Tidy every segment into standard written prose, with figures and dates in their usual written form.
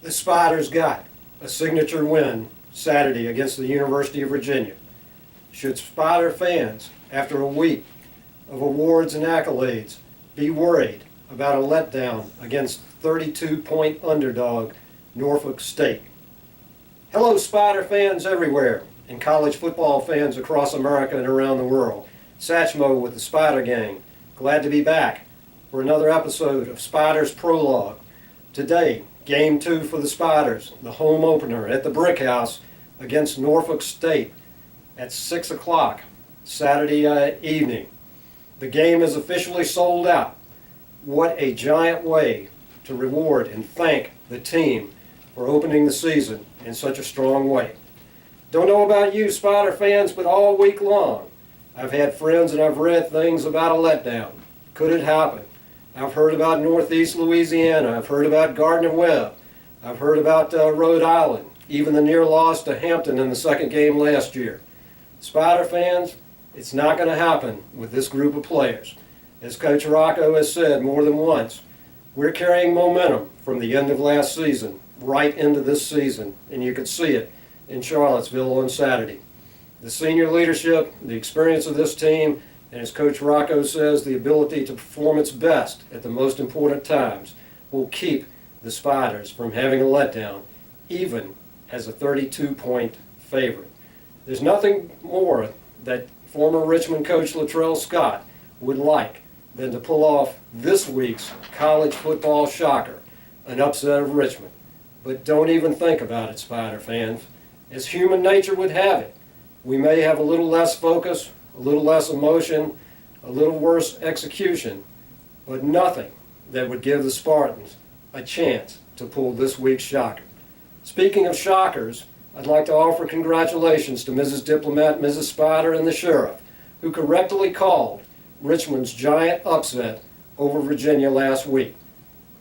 The Spiders got a signature win Saturday against the University of Virginia. Should Spider fans, after a week of awards and accolades, be worried about a letdown against 32-point underdog Norfolk State? Hello, Spider fans everywhere and college football fans across America and around the world. Satchmo with the Spider Gang. Glad to be back for another episode of Spiders Prologue. Today, Game 2 for the Spiders, the home opener at the Brick House against Norfolk State at 6 o'clock Saturday evening. The game is officially sold out. What a giant way to reward and thank the team for opening the season in such a strong way. Don't know about you Spider fans, but all week long I've had friends and I've read things about a letdown. Could it happen? I've heard about Northeast Louisiana. I've heard about Gardner-Webb. I've heard about Rhode Island, even the near loss to Hampton in the second game last year. Spider fans, it's not going to happen with this group of players. As Coach Rocco has said more than once, we're carrying momentum from the end of last season right into this season, and you could see it in Charlottesville on Saturday. The senior leadership, the experience of this team, and as Coach Rocco says, the ability to perform its best at the most important times will keep the Spiders from having a letdown, even as a 32-point favorite. There's nothing more that former Richmond coach Latrell Scott would like than to pull off this week's college football shocker, an upset of Richmond. But don't even think about it, Spider fans. As human nature would have it, we may have a little less focus, a little less emotion, a little worse execution, but nothing that would give the Spartans a chance to pull this week's shocker. Speaking of shockers, I'd like to offer congratulations to Mrs. Diplomat, Mrs. Spider, and the Sheriff, who correctly called Richmond's giant upset over Virginia last week.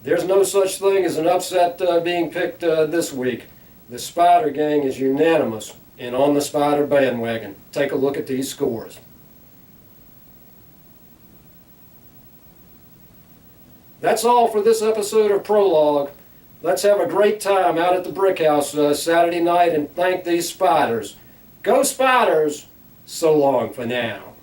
There's no such thing as an upset being picked this week. The Spider Gang is unanimous and on the Spider bandwagon. Take a look at these scores. That's all for this episode of Prologue. Let's have a great time out at the Brick House Saturday night and thank these Spiders. Go Spiders! So long for now.